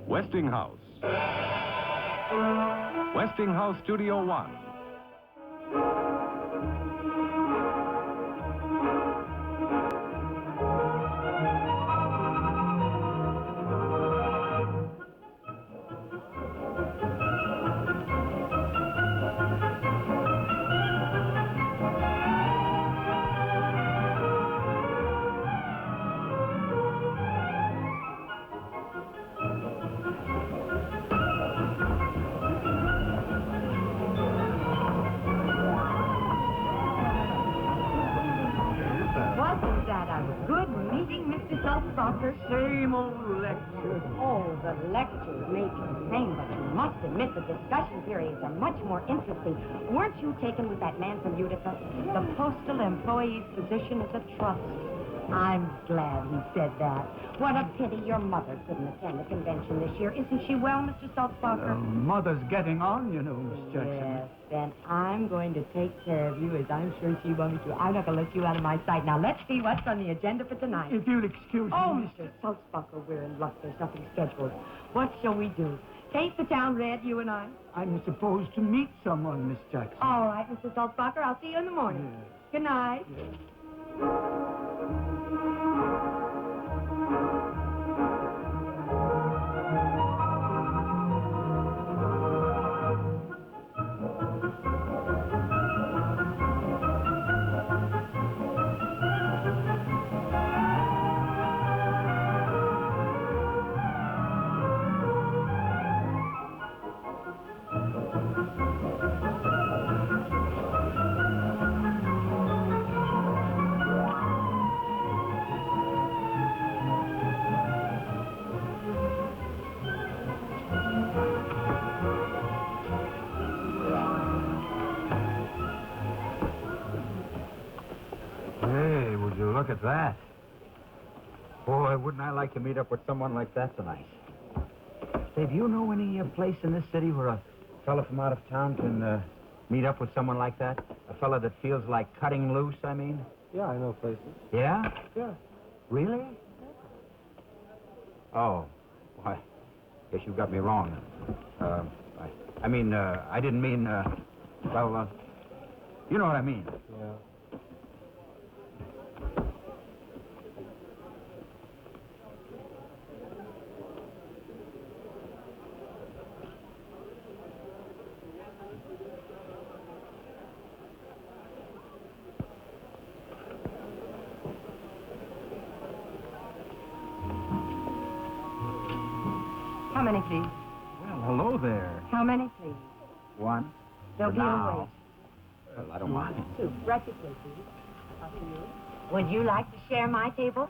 Westinghouse. Westinghouse Studio One. Same old lecture. Oh, the lectures may be the same, but you must admit the discussion periods are much more interesting. Weren't you taken with that man from Utica? The postal employee's position is a trust. I'm glad he said that. What a pity your mother couldn't attend the convention this year. Isn't she well, Mr. Saltzbacher? Mother's getting on, you know, Miss Jackson. Yes, then I'm going to take care of you, as I'm sure she wants me to. I'm not going to let you out of my sight. Now, let's see what's on the agenda for tonight. If you'll excuse Oh, me. Mr. Saltzbacher, we're in luck. There's nothing scheduled. What shall we do? Paint the town red, you and I? I'm supposed to meet someone, Miss Jackson. All right, Mr. Saltzbacher. I'll see you in the morning. Yes. Good night. Yes. Hey, would you look at that? Boy, wouldn't I like to meet up with someone like that tonight. Say, do you know any place in this city where a fella from out of town can meet up with someone like that? A fella that feels like cutting loose, I mean? Yeah, I know places. Yeah? Yeah. Really? Oh, why, guess you got me wrong. I didn't mean, you know what I mean. Yeah. How many, please? Well, hello there. How many, please? One. There'll be a Now. wait. Well, I don't mind. Two. Breakfast, please. I'll see you. Would you like to share my table?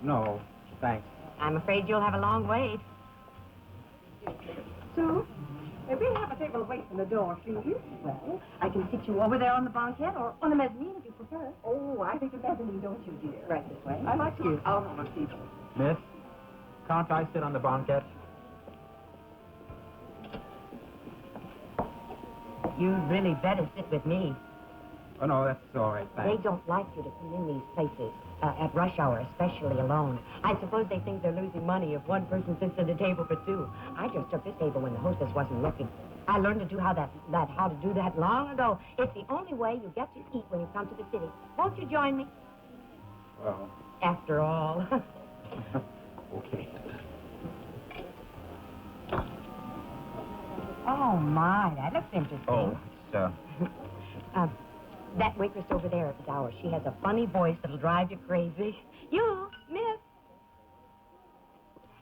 No, thanks. I'm afraid you'll have a long wait. Sue, we'll have a table away from the door, please. Well, I can sit you over there on the banquette or on the mezzanine if you prefer. Oh, I think the mezzanine, don't you, dear? Right this way. I like to get out on a table. Miss, can't I sit on the banquette? You'd really better sit with me. Oh, no, that's all right, They thanks. don't like you to come in these places at rush hour, especially alone. I suppose they think they're losing money if one person sits at a table for two. I just took this table when the hostess wasn't looking. I learned to do how to do that long ago. It's the only way you get to eat when you come to the city. Won't you join me? Well, After all. okay. Oh, my, that looks interesting. Oh, it's, That waitress over there at the tower, she has a funny voice that'll drive you crazy. You, miss.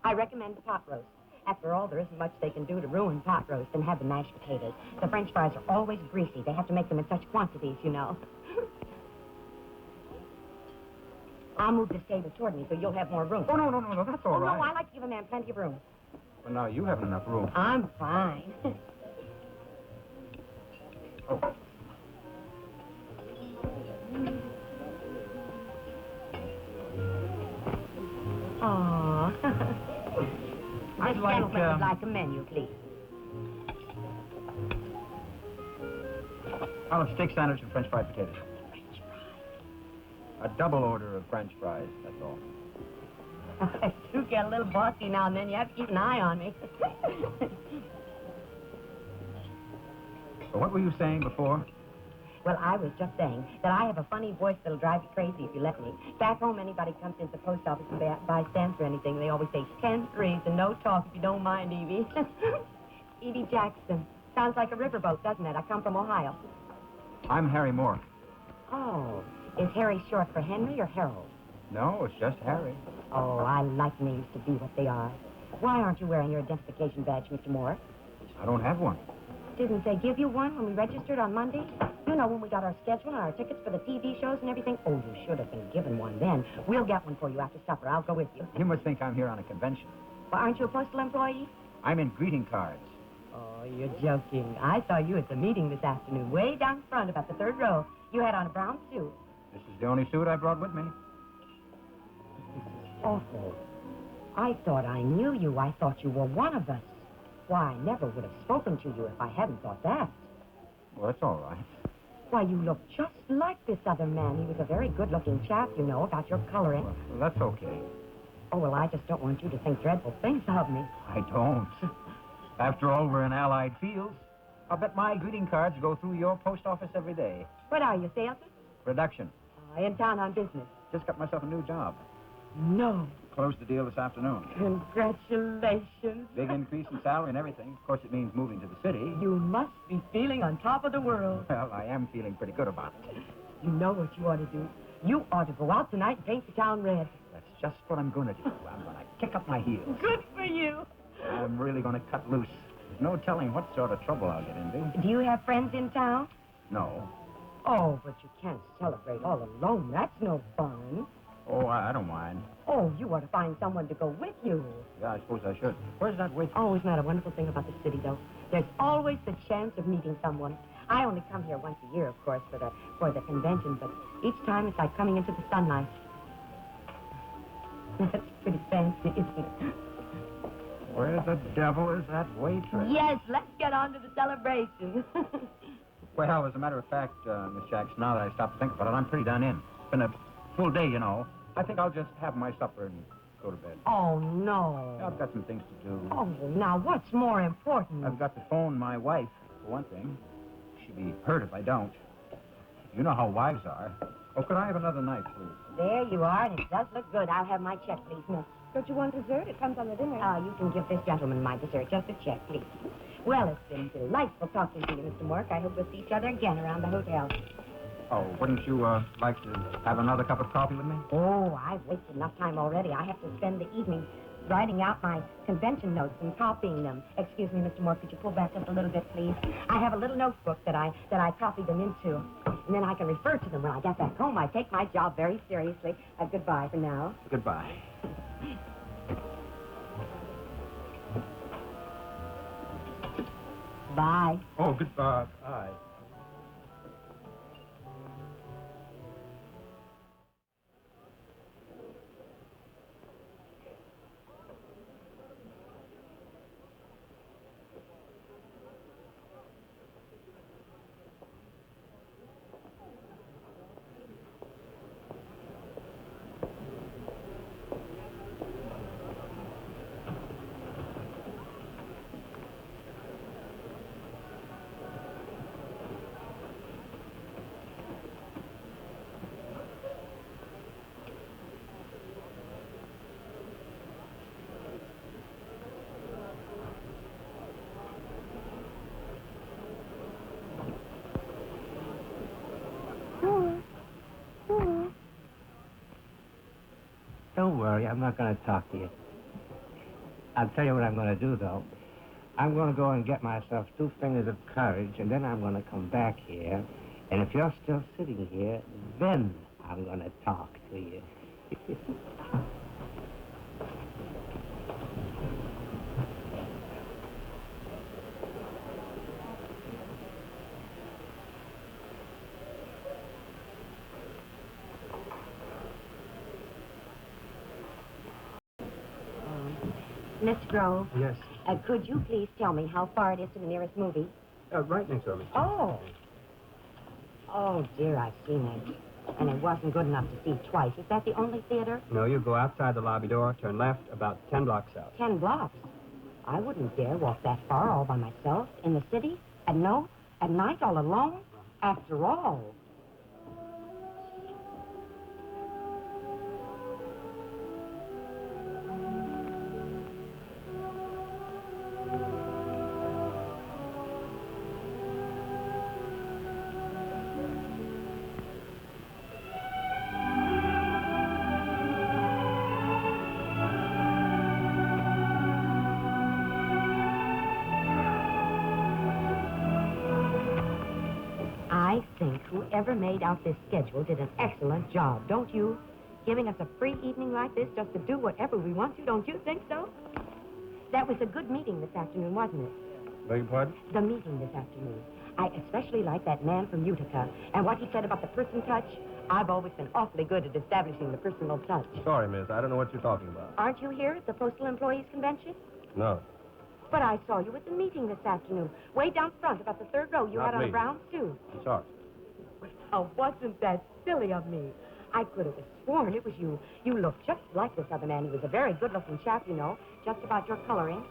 I recommend the pot roast. After all, there isn't much they can do to ruin pot roast and have the mashed potatoes. The French fries are always greasy. They have to make them in such quantities, you know. I'll move this table toward me so you'll have more room. Oh, no, that's all right. No, I like to give a man plenty of room. Well, now, you haven't enough room. I'm fine. Oh. Aw. I'd This like, gentleman would like a menu, please. I'll have steak sandwich and French fried potatoes. A double order of French fries, that's all. Two get a little bossy now and then. You have to keep an eye on me. Well, what were you saying before? Well, I was just saying that I have a funny voice that'll drive you crazy if you let me. Back home, anybody comes into the post office and buy stamps or anything, they always say 10 threes and no talk if you don't mind, Evie. Evie Jackson. Sounds like a riverboat, doesn't it? I come from Ohio. I'm Harry Moore. Oh, is Harry short for Henry or Harold? No, it's just Harry. Oh, I like names to be what they are. Why aren't you wearing your identification badge, Mr. Moore? I don't have one. Didn't they give you one when we registered on Monday? You know, when we got our schedule and our tickets for the TV shows and everything? Oh, you should have been given one then. We'll get one for you after supper. I'll go with you. You must think I'm here on a convention. Well, aren't you a postal employee? I'm in greeting cards. Oh, you're joking. I saw you at the meeting this afternoon, way down front, about the third row. You had on a brown suit. This is the only suit I brought with me. Awful. I thought I knew you. I thought you were one of us. Why, I never would have spoken to you if I hadn't thought that. Well, that's all right. Why, you look just like this other man. He was a very good-looking chap, you know, about your coloring. Well, that's okay. Oh, well, I just don't want you to think dreadful things of me. I don't. After all, we're in Allied fields. I'll bet my greeting cards go through your post office every day. What are you, salesman? Production. In town on business. Just got myself a new job. No. Closed the deal this afternoon. Congratulations. Big increase in salary and everything. Of course, it means moving to the city. You must be feeling on top of the world. Well, I am feeling pretty good about it. You know what you ought to do. You ought to go out tonight and paint the town red. That's just what I'm going to do. I'm going to kick up my heels. Good for you. I'm really going to cut loose. There's no telling what sort of trouble I'll get into. Do you have friends in town? No. Oh, but you can't celebrate all alone. That's no fun. Oh, I don't mind. Oh, you ought to find someone to go with you. Yeah, I suppose I should. Where's that waitress? Oh, isn't that a wonderful thing about the city, though? There's always the chance of meeting someone. I only come here once a year, of course, for the convention, but each time it's like coming into the sunlight. That's pretty fancy, isn't it? Where the devil is that waitress? Yes, let's get on to the celebration. Well, as a matter of fact, Miss Jackson, now that I stop to think about it, I'm pretty done in. It's been a full day, you know. I think I'll just have my supper and go to bed. Oh, no. I've got some things to do. Oh, now, what's more important? I've got to phone my wife, for one thing. She'd be hurt if I don't. You know how wives are. Oh, could I have another knife, please? There you are, and it does look good. I'll have my check, please, miss. Don't you want dessert? It comes on the dinner. You can give this gentleman my dessert. Just a check, please. Well, it's been delightful talking to you, Mr. Mork. I hope we'll see each other again around the hotel. Oh, wouldn't you, like to have another cup of coffee with me? Oh, I've wasted enough time already. I have to spend the evening writing out my convention notes and copying them. Excuse me, Mr. Mork, could you pull back just a little bit, please? I have a little notebook that I copied them into, and then I can refer to them when I get back home. I take my job very seriously. Goodbye for now. Goodbye. Bye. Oh, goodbye. Bye. Don't worry, I'm not going to talk to you. I'll tell you what I'm going to do, though. I'm going to go and get myself 2 fingers of courage, and then I'm going to come back here. And if you're still sitting here, then I'm going to talk to you. Mr. Grove, Yes. Could you please tell me how far it is to the nearest movie? Right next door, Mr. Oh. Oh, dear, I've seen it. And it wasn't good enough to see twice. Is that the only theater? No, you go outside the lobby door, turn left about 10 blocks out. 10 blocks. I wouldn't dare walk that far all by myself in the city. At night, all alone. After all. I think whoever made out this schedule did an excellent job, don't you? Giving us a free evening like this just to do whatever we want to, don't you think so? That was a good meeting this afternoon, wasn't it? Beg your pardon? The meeting this afternoon. I especially like that man from Utica. And what he said about the person touch. I've always been awfully good at establishing the personal touch. Sorry, miss. I don't know what you're talking about. Aren't you here at the Postal Employees Convention? No. But I saw you at the meeting this afternoon. Way down front, about the third row. You Not had on me. a brown suit. I'm sorry. Oh, wasn't that silly of me? I could have sworn it was you. You looked just like this other man. He was a very good-looking chap, you know. Just about your coloring.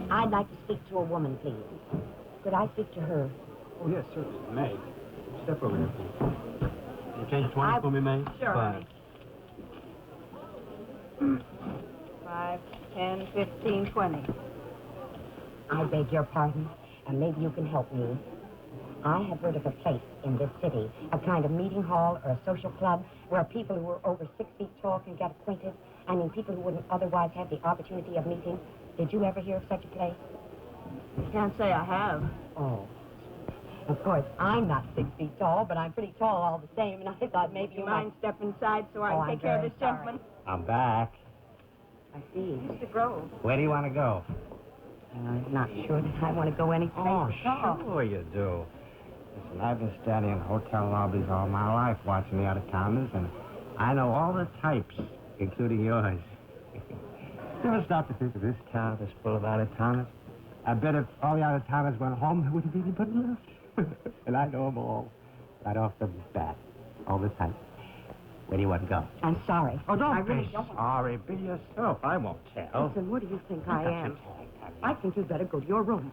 I'd like to speak to a woman, please. Could I speak to her? Oh, yes, certainly. May. Step over here, please. Can you change 20 for me, May? Sure. Fine. 5, 10, 15, 20. I beg your pardon, and maybe you can help me. I have heard of a place in this city, a kind of meeting hall or a social club where people who are over 6 feet tall can get acquainted. I mean, people who wouldn't otherwise have the opportunity of meeting. Did you ever hear of such a place? Can't say I have. Oh. Of course, I'm not 6 feet tall, but I'm pretty tall all the same, and I thought maybe Do you you mind step inside so I Oh, can I'm take care of very this sorry. gentleman? I'm back. I see. Mr. Grove. Where do you want to go? I'm not sure that I want to go any place at all. Sure you do. Listen, I've been standing in hotel lobbies all my life watching the out-of-towners, and I know all the types, including yours. You ever stop to think of this town is full of out-of-towners? I bet if all the out-of-towners went home, there wouldn't be anybody left. And I know them all. Right off the bat. All the time. Where do you want to go? I'm sorry. Oh, don't I really be don't want sorry. Be yourself. I won't tell. Listen, what do you think I am? I think you'd better go to your room.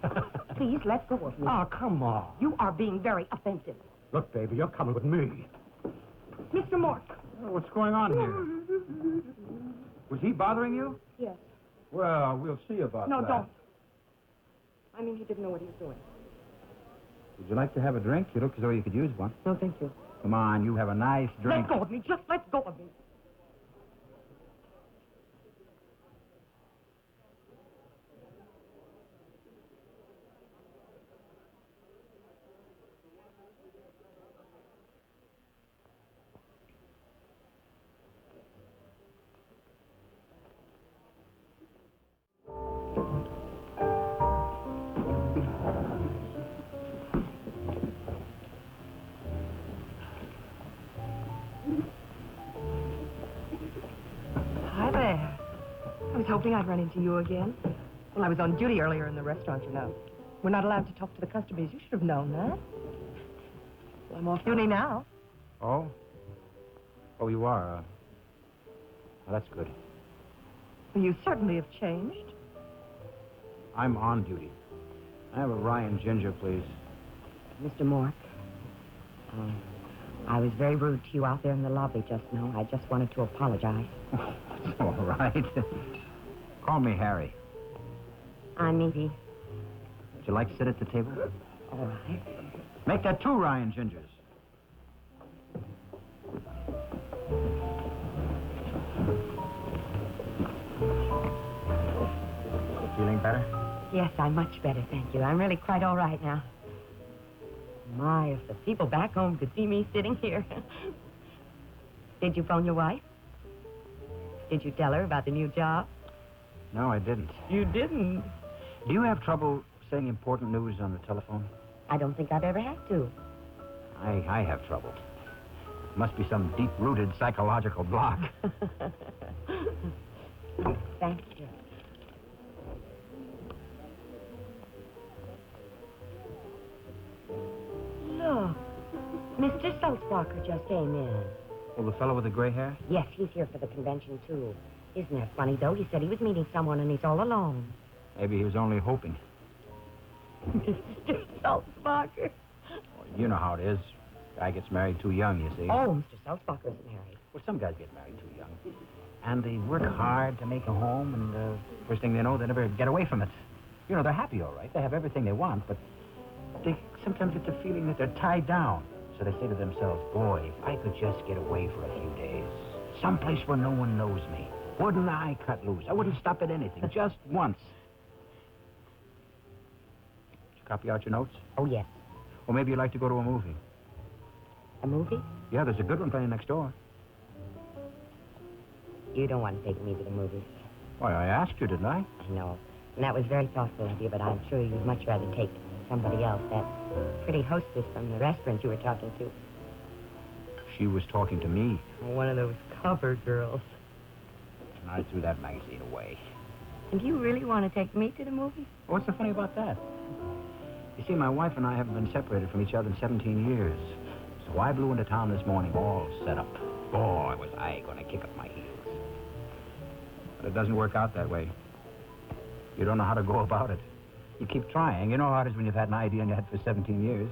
Please, let go of me. Oh, come on. You are being very offensive. Look, baby, you're coming with me. Mr. Morse. Oh, what's going on here? Was he bothering you? Yes. Well, we'll see about No, that. don't. I mean, he didn't know what he was doing. Would you like to have a drink? You look as though you could use one. No, thank you. Come on, you have a nice drink. Let go of me. Just let go of me. Hi there. I was hoping I'd run into you again. Well, I was on duty earlier in the restaurant, you know. We're not allowed to talk to the customers. You should have known that. Well, I'm off duty now. Oh? Oh, you are? Well, that's good. Well, you certainly have changed. I'm on duty. I have a Ryan Ginger, please. Mr. Morse, I was very rude to you out there in the lobby just now. I just wanted to apologize. All right. Call me Harry. I'm Evie. Would you like to sit at the table? All right. Make that 2 Ryan Gingers. Feeling better? Yes, I'm much better, thank you. I'm really quite all right now. My, if the people back home could see me sitting here. Did you phone your wife? Did you tell her about the new job? No, I didn't. You didn't. Do you have trouble saying important news on the telephone? I don't think I've ever had to. I have trouble. Must be some deep-rooted psychological block. Thank you. Look, Mr. Sulzbacher just came in. Oh, the fellow with the gray hair? Yes, he's here for the convention, too. Isn't that funny, though? He said he was meeting someone and he's all alone. Maybe he was only hoping. Mr. Sulzbacher. Well, you know how it is. Guy gets married too young, you see. Oh, Mr. Sulzbacher isn't married. Well, some guys get married too young. And they work hard to make a home, and first thing they know, they never get away from it. You know, they're happy, all right. They have everything they want, but they sometimes get the feeling that they're tied down. So they say to themselves, boy, if I could just get away for a few days, someplace where no one knows me, wouldn't I cut loose? I wouldn't stop at anything, just once. Did you copy out your notes? Oh, yes. Or maybe you'd like to go to a movie. A movie? Yeah, there's a good one playing next door. You don't want to take me to the movies. Why, I asked you, didn't I? I know. And that was very thoughtful of you, but I'm sure you'd much rather take somebody else, that pretty hostess from the restaurant you were talking to. She was talking to me, One of those cover girls. and I threw that magazine away. And you really want to take me to the movies? What's so funny about that? You see, my wife and I haven't been separated from each other in 17 years. So I blew into town this morning, all set up. Boy, was I going to kick up my heels. But it doesn't work out that way. You don't know how to go about it. You keep trying. You know how it is when you've had an idea in your head for 17 years.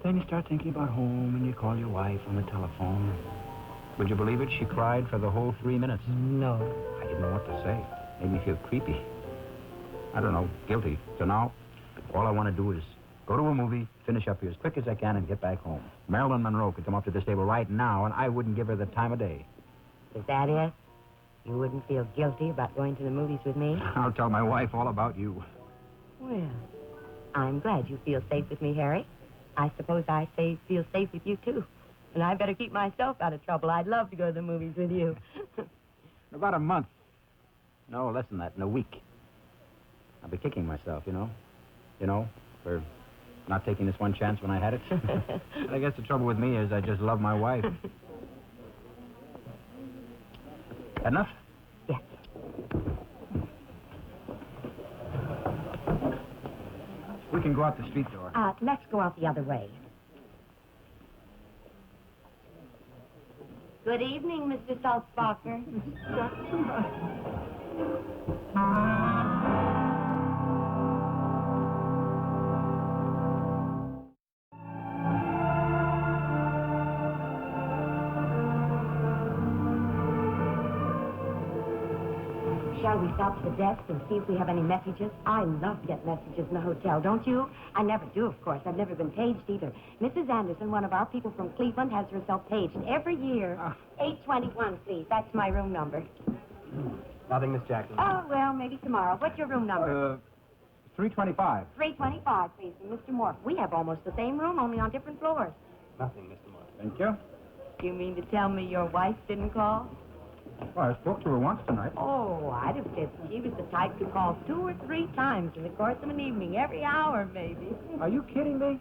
Then you start thinking about home, and you call your wife on the telephone. Would you believe it? She cried for the whole 3 minutes. No. I didn't know what to say. Made me feel creepy. I don't know, guilty. So now, all I want to do is go to a movie, finish up here as quick as I can, and get back home. Marilyn Monroe could come up to this table right now, and I wouldn't give her the time of day. Is that it? You wouldn't feel guilty about going to the movies with me? I'll tell my wife all about you. Well, I'm glad you feel safe with me, Harry. I suppose I feel safe with you, too. And I better keep myself out of trouble. I'd love to go to the movies with you. In about a month. No, less than that, in a week. I'll be kicking myself, you know. For not taking this one chance when I had it. But I guess the trouble with me is I just love my wife. Enough? Yes. We can go out the street door. Let's go out the other way. Good evening, Mr. Sulzbacher. Shall we stop at the desk and see if we have any messages? I love to get messages in the hotel, don't you? I never do, of course. I've never been paged either. Mrs. Anderson, one of our people from Cleveland, has herself paged every year. 821, please. That's my room number. Nothing, Miss Jackson. Oh, well, maybe tomorrow. What's your room number? 325. 325, please, from Mr. Morse. We have almost the same room, only on different floors. Nothing, Mr. Morse. Thank you. You mean to tell me your wife didn't call? Well, I spoke to her once tonight. Oh, I'd have said she was the type to call 2 or 3 times in the course of an evening, every hour, maybe. Are you kidding me?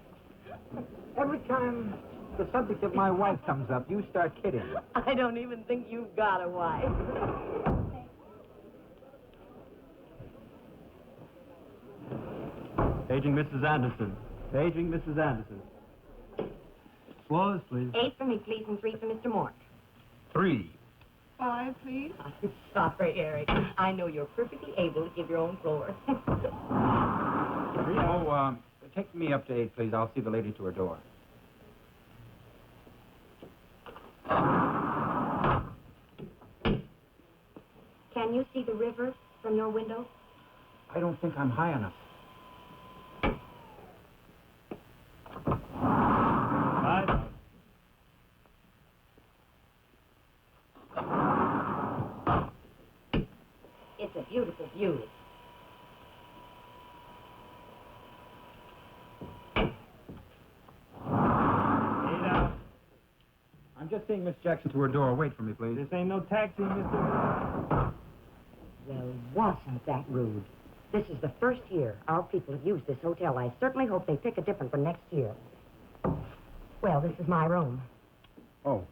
Every time the subject of my wife comes up, you start kidding. I don't even think you've got a wife. Paging Mrs. Anderson. Paging Mrs. Anderson. Floors, please. 8 for me, please, and 3 for Mr. Morse. 3. 5, please. I'm sorry, Eric. I know you're perfectly able to give your own floor. Oh, take me up to 8, please. I'll see the lady to her door. Can you see the river from your window? I don't think I'm high enough. 5. It's a beautiful view. I'm just seeing Miss Jackson to her door. Wait for me, please. This ain't no taxi, Mr. Well, wasn't that rude? This is the first year our people have used this hotel. I certainly hope they pick a different one next year. Well, this is my room. Oh,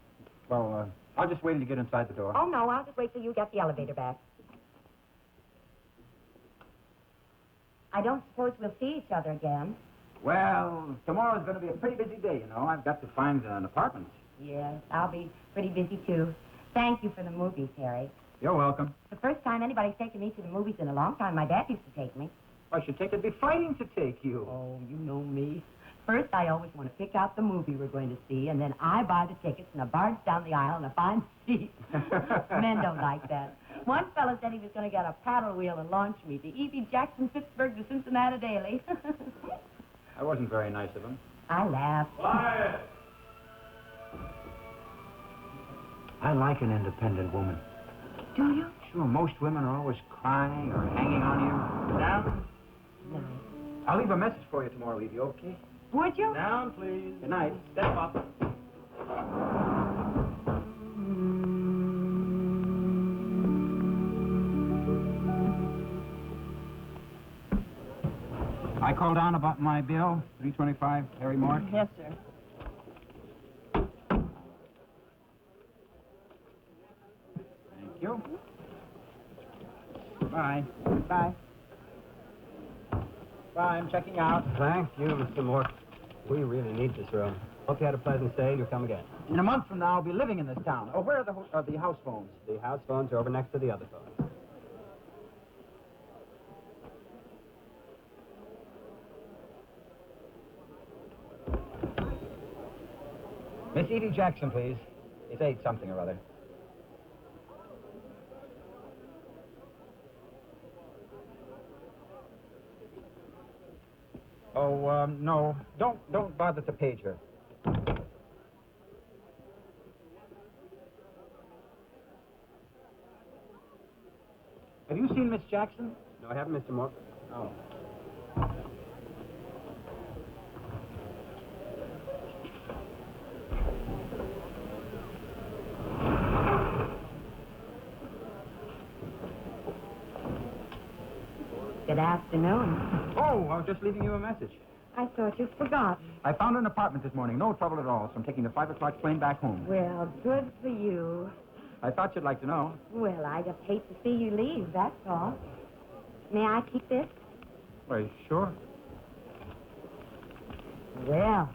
well, I'll just wait till you get inside the door. Oh, no, I'll just wait till you get the elevator back. I don't suppose we'll see each other again. Well, tomorrow's going to be a pretty busy day, you know. I've got to find an apartment. Yes, I'll be pretty busy, too. Thank you for the movies, Harry. You're welcome. The first time anybody's taken me to the movies in a long time. My dad used to take me. I should take it. Be fighting to take you. Oh, you know me. First, I always want to pick out the movie we're going to see, and then I buy the tickets and I barge down the aisle and I find seats. Men don't like that. One fellow said he was going to get a paddle wheel and launch me to E.B. Jackson, Pittsburgh to Cincinnati Daily. That wasn't very nice of him. I laughed. Quiet! I like an independent woman. Do you? Sure, most women are always crying or hanging on you. Down. Nice. I'll leave a message for you tomorrow, Evie, okay? Would you? Down, please. Good night. Step up. I called down about my bill, $3.25, Harry Mark. Yes, sir. Thank you. Bye. Bye. Bye, I'm checking out. Thank you, Mr. Mork. We really need this room. Hope you had a pleasant stay and you'll come again. In a month from now, I'll be living in this town. Oh, where are the house phones? The house phones are over next to the other phones. Miss Edie Jackson, please. It's 8 something or other. Oh, no. Don't bother to page her. Have you seen Miss Jackson? No, I haven't, Mr. Mork. Oh. Good afternoon. Oh, I was just leaving you a message. I thought you'd forgotten. I found an apartment this morning. No trouble at all, so I'm taking the 5 o'clock plane back home. Well, good for you. I thought you'd like to know. Well, I just hate to see you leave, that's all. May I keep this? Why, sure. Well,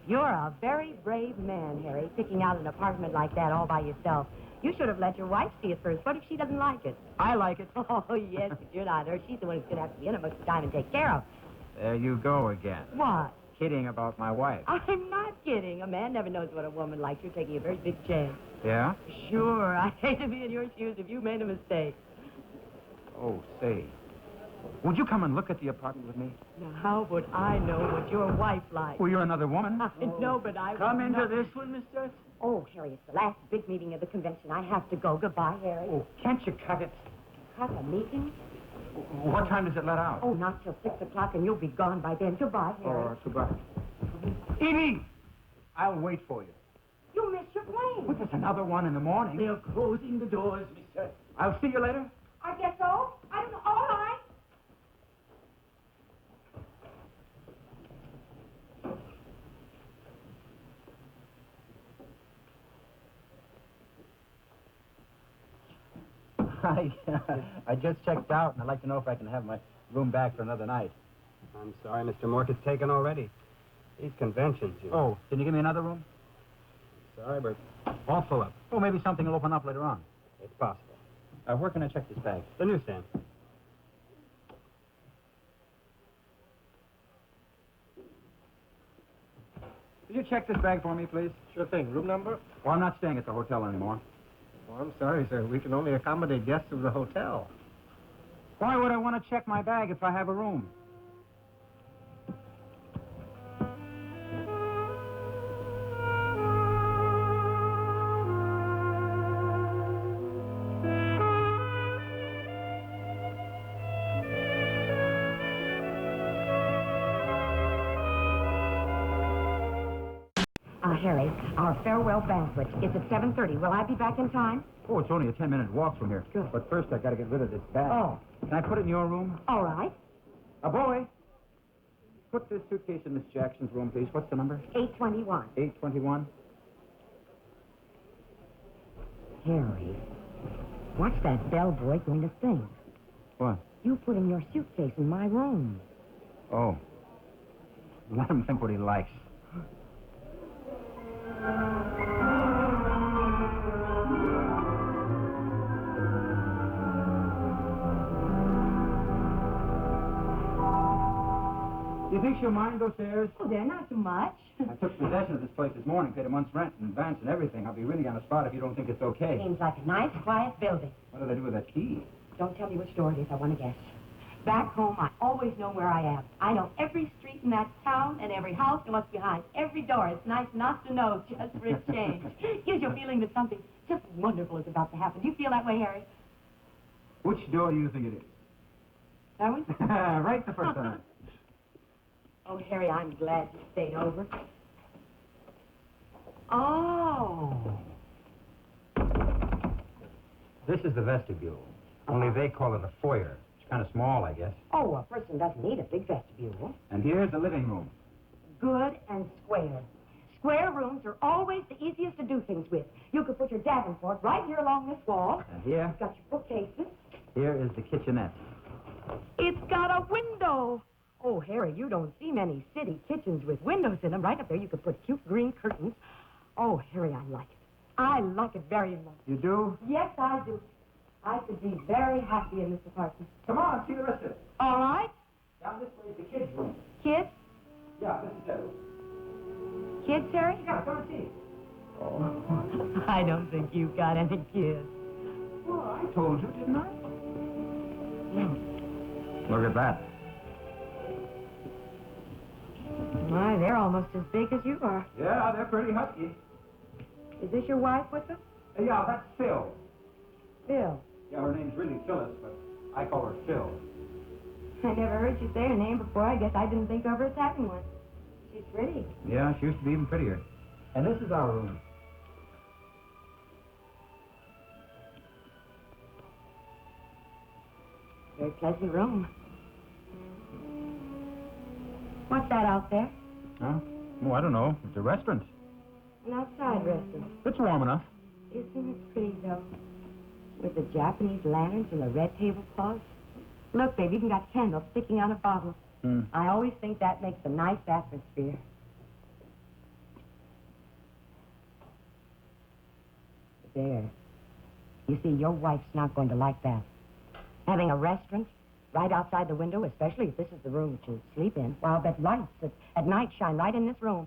you're a very brave man, Harry, picking out an apartment like that all by yourself. You should have let your wife see it first. What if she doesn't like it? I like it. Oh, yes, but you're not her. She's the one who's going to have to be in it most of the time and take care of. There you go again. What? Kidding about my wife. I'm not kidding. A man never knows what a woman likes. You're taking a very big chance. Yeah? Sure. I'd hate to be in your shoes if you made a mistake. Oh, say. Would you come and look at the apartment with me? Now, how would I know what your wife likes? Well, you're another woman. I know, but I Come would into not... this one, Miss Jackson. Oh, Harry, it's the last big meeting of the convention. I have to go. Goodbye, Harry. Oh, can't you cut it? Cut a meeting? What time does it let out? Oh, not till 6 o'clock, and you'll be gone by then. Goodbye, Harry. Oh, goodbye. Evie! I'll wait for you. You missed your plane. Well, there's another one in the morning. They're closing the doors, Miss Jackson. I'll see you later. I guess so. I don't know. All right. I just checked out, and I'd like to know if I can have my room back for another night. I'm sorry, Mr. Mork. It's taken already. These conventions, you know. Oh, can you give me another room? Sorry, but all full up. Oh, maybe something will open up later on. It's possible. Where can I check this bag? The newsstand. Will you check this bag for me, please? Sure thing. Room number? Well, I'm not staying at the hotel anymore. Oh, I'm sorry, sir. We can only accommodate guests of the hotel. Why would I want to check my bag if I have a room? Harry, our farewell banquet is at 7:30. Will I be back in time? Oh, it's only a 10-minute walk from here. Good. But first, I got to get rid of this bag. Oh. Can I put it in your room? All right. A boy. put this suitcase in Miss Jackson's room, please. What's the number? 821. 821. Harry, what's that bellboy going to think? What? You putting your suitcase in my room. Oh. Let him think what he likes. Do you think she'll mind those stairs? Oh, they're not too much. I took possession of this place this morning, paid a month's rent in advance and everything. I'll be really on the spot if you don't think it's okay. Seems like a nice, quiet building. What did I do with that key? Don't tell me which door it is. I want to guess. Back home, I always know where I am. I know every street in that town and every house and what's behind every door. It's nice not to know, just for a change. Gives you a feeling that something just wonderful is about to happen. Do you feel that way, Harry? Which door do you think it is? That one? Right the first time. Oh, Harry, I'm glad you stayed over. Oh. This is the vestibule. Only they call it a foyer. It's kind of small, I guess. Oh, a person doesn't need a big vestibule. And here's the living room. Good and square. Square rooms are always the easiest to do things with. You could put your davenport right here along this wall. And here? You've got your bookcases. Here is the kitchenette. It's got a window. Oh, Harry, you don't see many city kitchens with windows in them. Right up there, you could put cute green curtains. Oh, Harry, I like it. I like it very much. You do? Yes, I do. I could be very happy in this apartment. Come on, see the rest of it. All right. Down this way is the kids' room. Kids? Yeah, this is their room. Kids, Harry? Yeah, come and see. Oh, I don't think you've got any kids. Well, I told you, didn't I? No. Look at that. My, they're almost as big as you are. Yeah, they're pretty husky. Is this your wife with them? Yeah, that's Phil. Phil. Yeah, her name's really Phyllis, but I call her Phil. I never heard you say her name before. I guess I didn't think of her as having one. She's pretty. Yeah, she used to be even prettier. And this is our room. Very pleasant room. What's that out there? Huh? Oh, I don't know. It's a restaurant. An outside restaurant. It's warm enough. Isn't it pretty, though? With the Japanese lanterns and the red tablecloths. Look, babe, even got candles sticking out of bottles. I always think that makes a nice atmosphere. There. You see, your wife's not going to like that. Having a restaurant right outside the window, especially if this is the room that you sleep in. Well, that lights at night shine right in this room.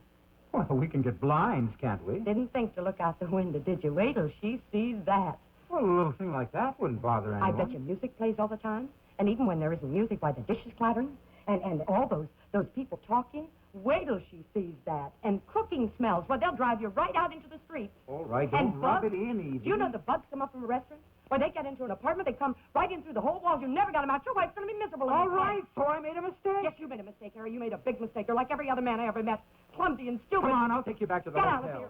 Well, we can get blinds, can't we? Didn't think to look out the window, did you? Wait till she sees that. Well, a little thing like that wouldn't bother anyone. I bet you music plays all the time. And even when there isn't music, why, the dishes clattering? And all those people talking? Wait till she sees that. And cooking smells. Well, they'll drive you right out into the street. All right, And don't rub bugs? it in, Evie. Do you know the bugs come up from a restaurant? Or they get into an apartment, they come right in through the whole walls. You never got them out. Your wife's going to be miserable. All right, so I made a mistake. Yes, you made a mistake, Harry. You made a big mistake. You're like every other man I ever met. Clumsy and stupid. Come on, I'll take you back to the Get hotel. out of here.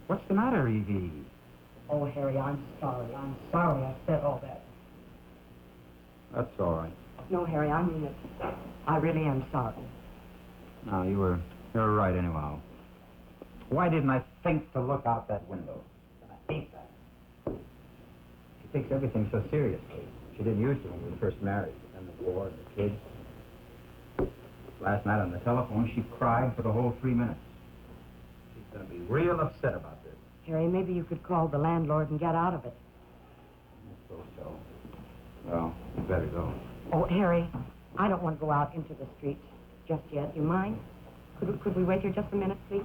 What's the matter, Evie? Oh, Harry, I'm sorry. I'm sorry I said all that. That's all right. No, Harry, I mean it. I really am sorry. No, you were right anyhow. Why didn't I think to look out that window? I hate that. She takes everything so seriously. She didn't used to when we were first married. And the war and the kids. Last night on the telephone, she cried for the whole 3 minutes. She's going to be real upset about this. Harry, maybe you could call the landlord and get out of it. I suppose so. Well, you better go. Oh, Harry, I don't want to go out into the streets just yet. You mind? Could we wait here just a minute, please?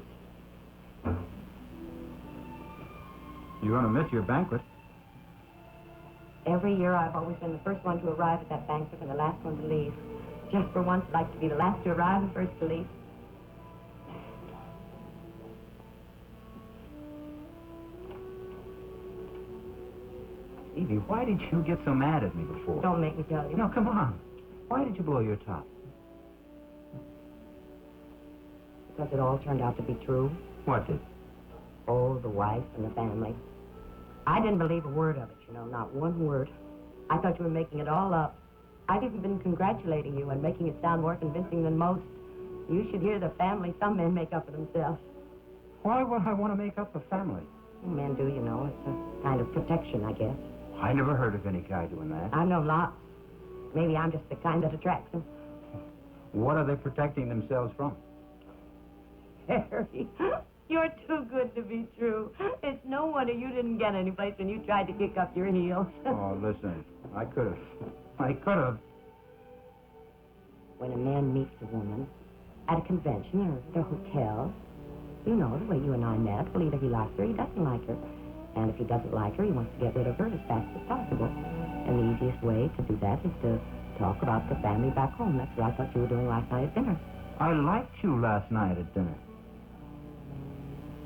You're going to miss your banquet. Every year I've always been the first one to arrive at that banquet and the last one to leave. Just for once, I'd like to be the last to arrive and first to leave. Evie, why did you get so mad at me before? Don't make me tell you. No, come on. Why did you blow your top? Because it all turned out to be true. What did? Oh, the wife and the family. I didn't believe a word of it, you know, not one word. I thought you were making it all up. I've even been congratulating you and making it sound more convincing than most. You should hear the family some men make up for themselves. Why would I want to make up a family? Men do, you know. It's a kind of protection, I guess. I never heard of any guy doing that. I know lots. Maybe I'm just the kind that attracts them. What are they protecting themselves from? Harry, you're too good to be true. It's no wonder you didn't get any place when you tried to kick up your heels. Oh, listen, I could have. When a man meets a woman at a convention or at a hotel, you know, the way you and I met, well, either he likes her or he doesn't like her. And if he doesn't like her, he wants to get rid of her as fast as possible. And the easiest way to do that is to talk about the family back home. That's what I thought you were doing last night at dinner. I liked you last night at dinner.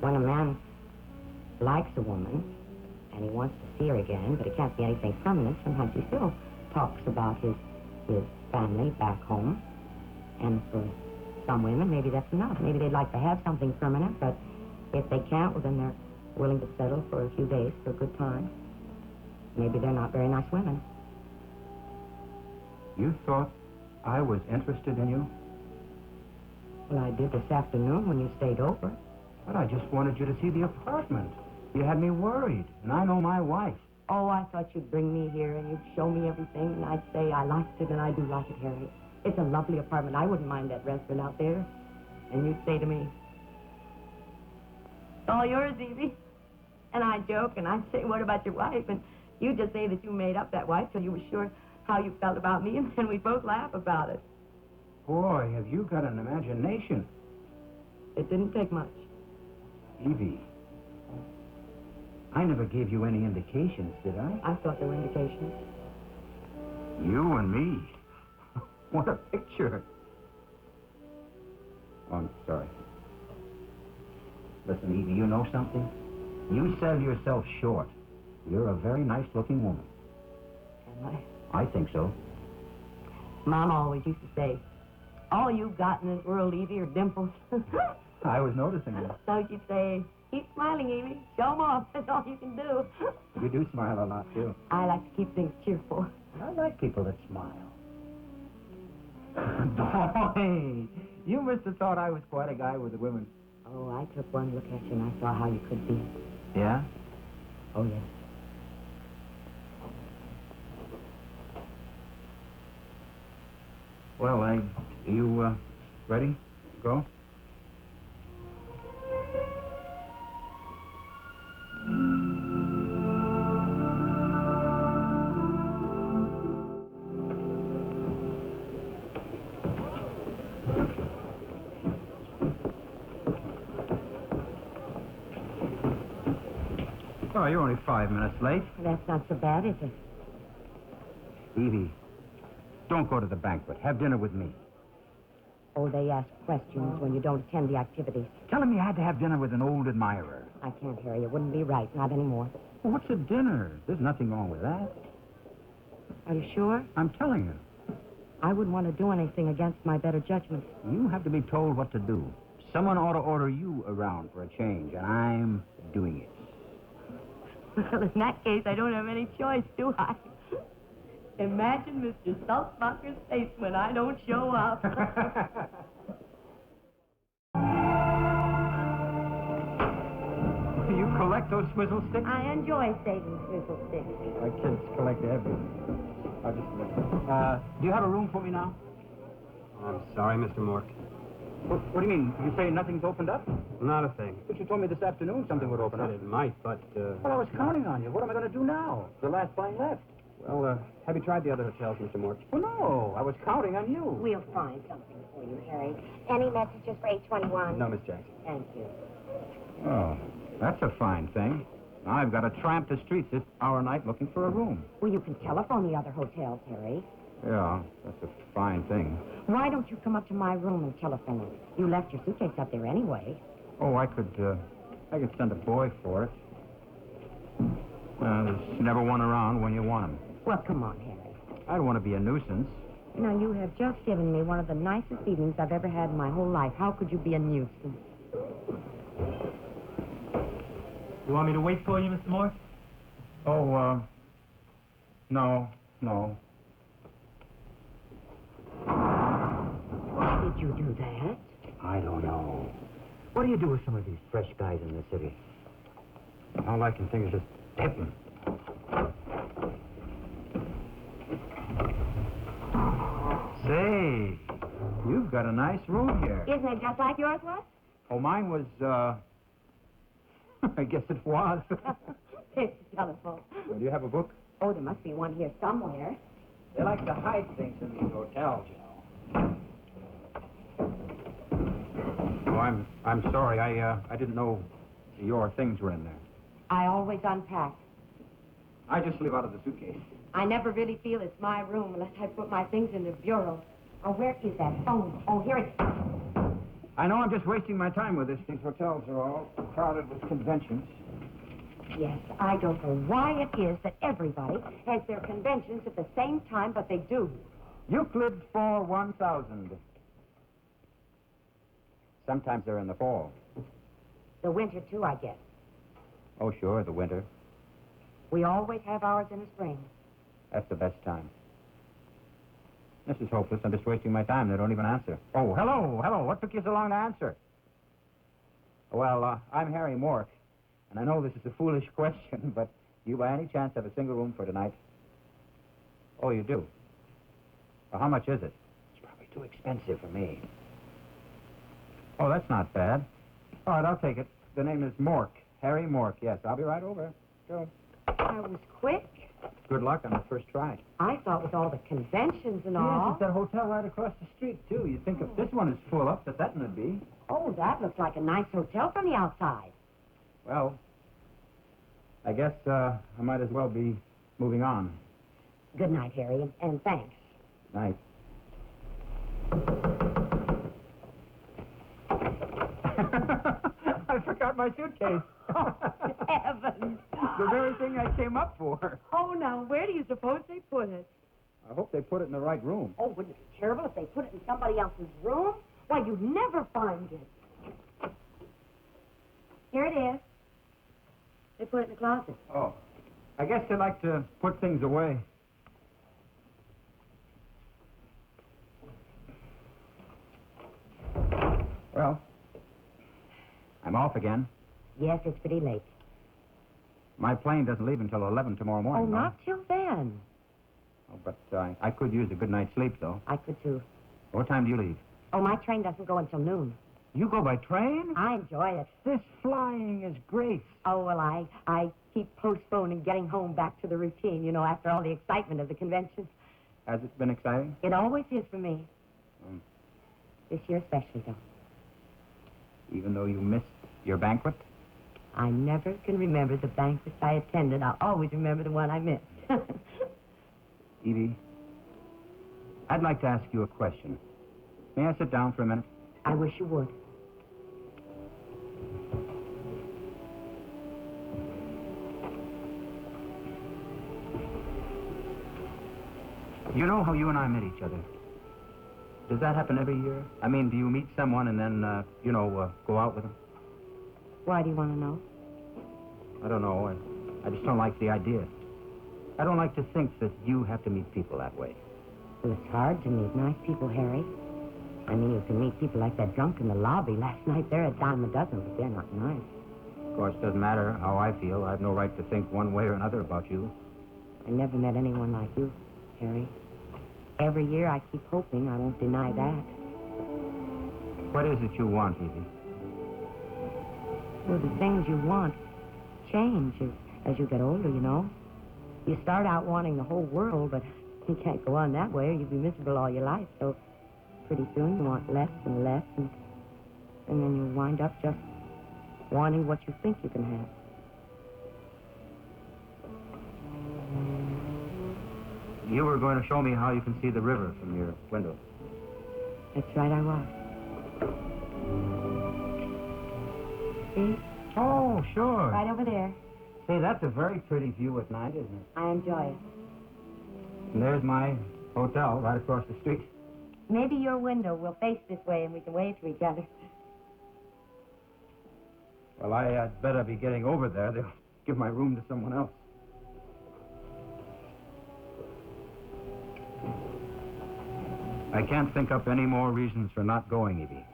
When a man likes a woman and he wants to see her again, but it can't be anything permanent, sometimes he still talks about his family back home. And for some women, maybe that's enough. Maybe they'd like to have something permanent, but if they can't, well, then they're willing to settle for a few days for a good time. Maybe they're not very nice women. You thought I was interested in you? Well, I did this afternoon when you stayed over. But I just wanted you to see the apartment. You had me worried, and I know my wife. Oh, I thought you'd bring me here and you'd show me everything, and I'd say I liked it, and I do like it, Harry. It's a lovely apartment. I wouldn't mind that restaurant out there. And you'd say to me, "It's all yours, Evie." And I'd joke, and I'd say, "What about your wife?" And you'd just say that you made up that wife till you were sure how you felt about me, and then we'd both laugh about it. Boy, have you got an imagination. It didn't take much. Evie, I never gave you any indications, did I? I thought there were indications. You and me. What a picture. Oh, I'm sorry. Listen, Evie, you know something? You sell yourself short. You're a very nice-looking woman. Am I? I think so. Mom always used to say, all you've got in this world, Evie, are dimples. I was noticing that. So she'd say, keep smiling, Evie. Show 'em off. That's all you can do. You do smile a lot, too. I like to keep things cheerful. I like people that smile. Boy, you must have thought I was quite a guy with the women. Oh, I took one look at you and I saw how you could be. Yeah? Oh, yes. Well, are you ready? Go? Oh, you're only 5 minutes late. That's not so bad, is it? Evie, don't go to the banquet. Have dinner with me. Oh, they ask questions when you don't attend the activities. Tell him you had to have dinner with an old admirer. I can't, Harry. It wouldn't be right. Not anymore. Well, what's a dinner? There's nothing wrong with that. Are you sure? I'm telling you. I wouldn't want to do anything against my better judgment. You have to be told what to do. Someone ought to order you around for a change, and I'm doing it. Well, in that case, I don't have any choice, do I? Imagine Mr. Saltzbacher's face when I don't show up. You collect those swizzle sticks? I enjoy saving swizzle sticks. My kids collect everything. I'll just do you have a room for me now? I'm sorry, Mr. Mork. What do you mean? You say nothing's opened up? Not a thing. But you told me this afternoon something would open up. It might, but, Well, I was counting on you. What am I going to do now? The last plane left. well, have you tried the other hotels, Mr. Mork? Well, no. I was counting on you. We'll find something for you, Harry. Any messages for 821? No, Miss Jackson. Thank you. Oh, that's a fine thing. Now I've got to tramp the streets this hour night looking for a room. Well, you can telephone the other hotels, Harry. Yeah, that's a fine thing. Why don't you come up to my room and telephone? You left your suitcase up there anyway. Oh, I could send a boy for it. There's never one around when you want him. Well, come on, Harry. I don't want to be a nuisance. Now, you have just given me one of the nicest evenings I've ever had in my whole life. How could you be a nuisance? You want me to wait for you, Mr. Moore? Oh, no. Why did you do that? I don't know. What do you do with some of these fresh guys in the city? All I can think is just tip them. Say, you've got a nice room here. Isn't it just like yours was? Oh, mine was, I guess it was. It's the telephone. Well, do you have a book? Oh, there must be one here somewhere. They like to hide things in these hotels, you know. Oh, I'm sorry. I didn't know your things were in there. I always unpack. I just leave out of the suitcase. I never really feel it's my room unless I put my things in the bureau. Oh, where is that phone? Oh, here it is. I know I'm just wasting my time with this. These hotels are all crowded with conventions. Yes, I don't know why it is that everybody has their conventions at the same time, but they do. Euclid 4-1000. Sometimes they're in the fall. The winter, too, I guess. Oh, sure, the winter. We always have ours in the spring. That's the best time. This is hopeless. I'm just wasting my time. They don't even answer. Oh, hello. What took you so long to answer? Well, I'm Harry Mork, and I know this is a foolish question, but do you by any chance have a single room for tonight? Oh, you do? Well, how much is it? It's probably too expensive for me. Oh, that's not bad. All right, I'll take it. The name is Mork. Harry Mork, yes. I'll be right over. Go. I was quick. Good luck on the first try. I thought with all the conventions and Yes, all. it's that hotel right across the street, too. You'd think if this one is full up, that would be. Oh, that looks like a nice hotel from the outside. Well, I guess I might as well be moving on. Good night, Harry, and thanks. Night. I forgot my suitcase. Heavens. The very thing I came up for. Oh, now, where do you suppose they put it? I hope they put it in the right room. Oh, wouldn't it be terrible if they put it in somebody else's room? Why, you'd never find it. Here it is. They put it in the closet. Oh. I guess they like to put things away. Well, I'm off again. Yes, it's pretty late. My plane doesn't leave until 11 tomorrow morning. Oh, though. not till then. Oh, but I could use a good night's sleep, though. I could, too. What time do you leave? Oh, my train doesn't go until noon. You go by train? I enjoy it. This flying is great. Oh, well, I keep postponing getting home back to the routine, you know, after all the excitement of the convention. Has it been exciting? It always is for me. Mm. This year especially, though. Even though you missed your banquet? I never can remember the banquets I attended. I'll always remember the one I missed. Evie, I'd like to ask you a question. May I sit down for a minute? I wish you would. You know how you and I met each other? Does that happen every year? I mean, do you meet someone and then, go out with them? Why do you want to know? I don't know. I just don't like the idea. I don't like to think that you have to meet people that way. Well, it's hard to meet nice people, Harry. I mean, you can meet people like that drunk in the lobby last night. They're a dime a dozen, but they're not nice. Of course, it doesn't matter how I feel. I have no right to think one way or another about you. I never met anyone like you, Harry. Every year I keep hoping. I won't deny that. What is it you want, Evie? Well, the things you want change as you get older, you know. You start out wanting the whole world, but you can't go on that way or you'll be miserable all your life. So pretty soon you want less and less, and then you wind up just wanting what you think you can have. You were going to show me how you can see the river from your window. That's right, I was. See? Oh, sure. Right over there. Say, that's a very pretty view at night, isn't it? I enjoy it. And there's my hotel right across the street. Maybe your window will face this way and we can wave to each other. Well, I'd better be getting over there. They'll give my room to someone else. I can't think up any more reasons for not going, Evie.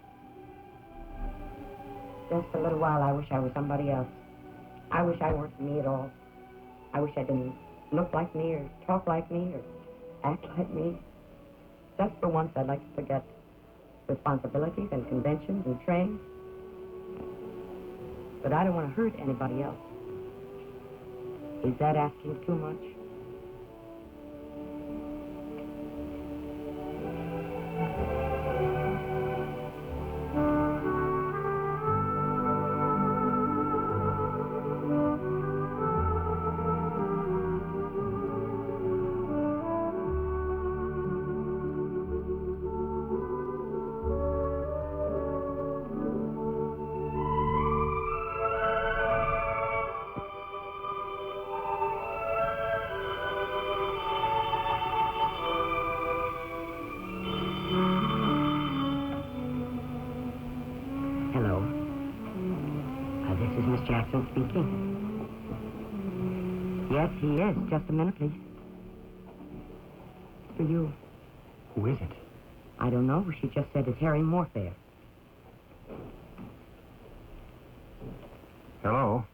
Just a little while, I wish I was somebody else. I wish I weren't me at all. I wish I didn't look like me or talk like me or act like me. Just for once, I'd like to forget responsibilities and conventions and trains. But I don't want to hurt anybody else. Is that asking too much? Hello. This is Miss Jackson speaking. Yes, he is. Just a minute, please. For you. Who is it? I don't know. She just said it's Harry Morfair. Hello?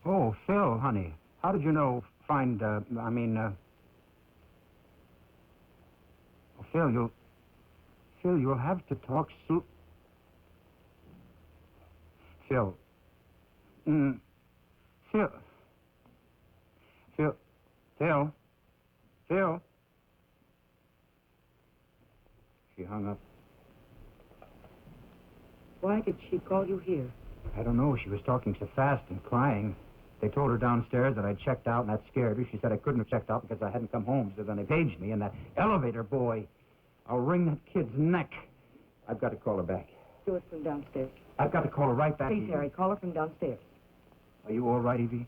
Oh, Phil, honey. How did you know, oh, Phil, you'll have to talk soon. Phil. Phil. She hung up. Why did she call you here? I don't know. She was talking so fast and crying. They told her downstairs that I'd checked out, and that scared her. She said I couldn't have checked out because I hadn't come home. So then they paged me, and that elevator boy, I'll wring that kid's neck. I've got to call her back. Do it from downstairs. I've got to call her right back. Please, Harry, call her from downstairs. Are you all right, Evie?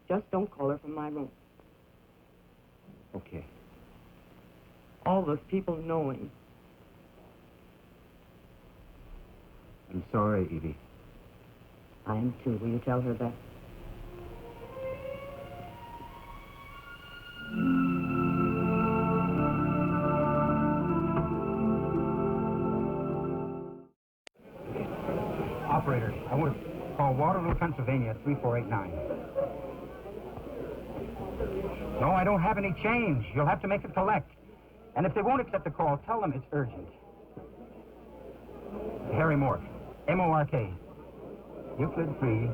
Just don't call her from my room. Okay. All those people knowing. I'm sorry, Evie. I am too. Will you tell her that? Operator, I want to call Waterloo, Pennsylvania at 3489. No, I don't have any change. You'll have to make a collect. And if they won't accept the call, tell them it's urgent. Harry Mork, M-O-R-K. Euclid 3,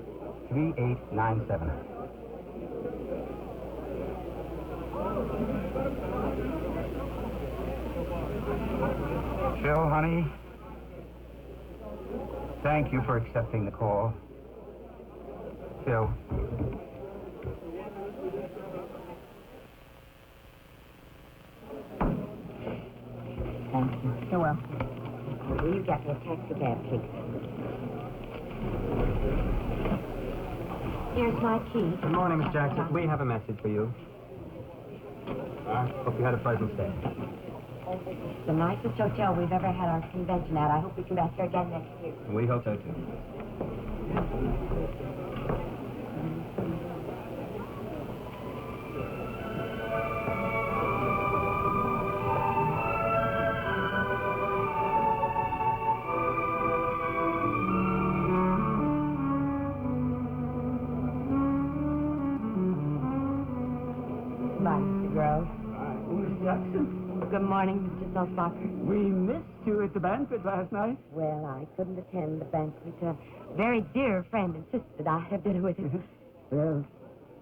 3897. Phil, honey, thank you for accepting the call. Phil. Thank you. You're welcome. Will you get me a taxi cab, please? Here's my key. Good morning, Miss Jackson. We have a message for you. Hope you had a pleasant stay. It's the nicest hotel we've ever had our convention at. I hope we come back here again next year. We hope so, too. Bye, Mr. Grove. Miss Jackson, Good morning, Mr. Sulzbacher. we missed you at the banquet last night. Well, I couldn't attend the banquet. A very dear friend insisted I have dinner with him. Well,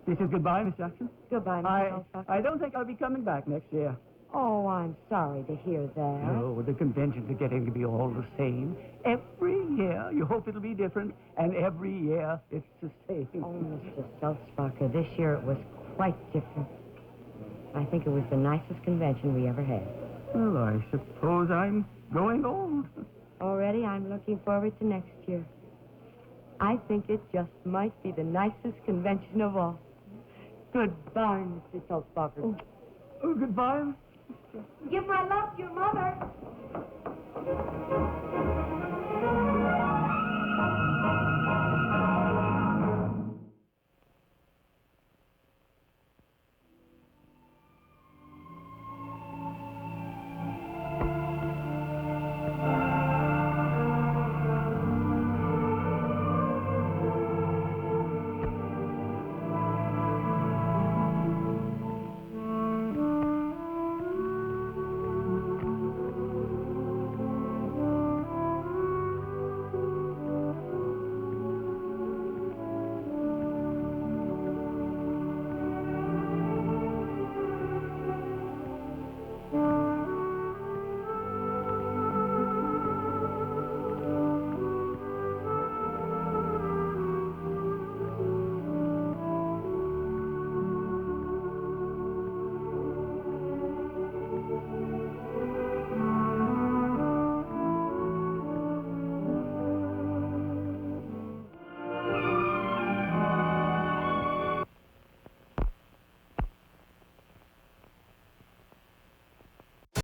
this is goodbye, Miss Jackson. Goodbye, Mr. I Sulzbacher. don't think I'll be coming back next year. Oh, I'm sorry to hear that. No, the conventions are getting to be all the same. Every year you hope it'll be different, and every year it's the same. Oh, Mr. Sulzbacher, this year it was quite different. I think it was the nicest convention we ever had. Well, I suppose I'm growing old. Already, I'm looking forward to next year. I think it just might be the nicest convention of all. Goodbye, Mr. Sulzbacher. Oh, goodbye. Give my love to your mother.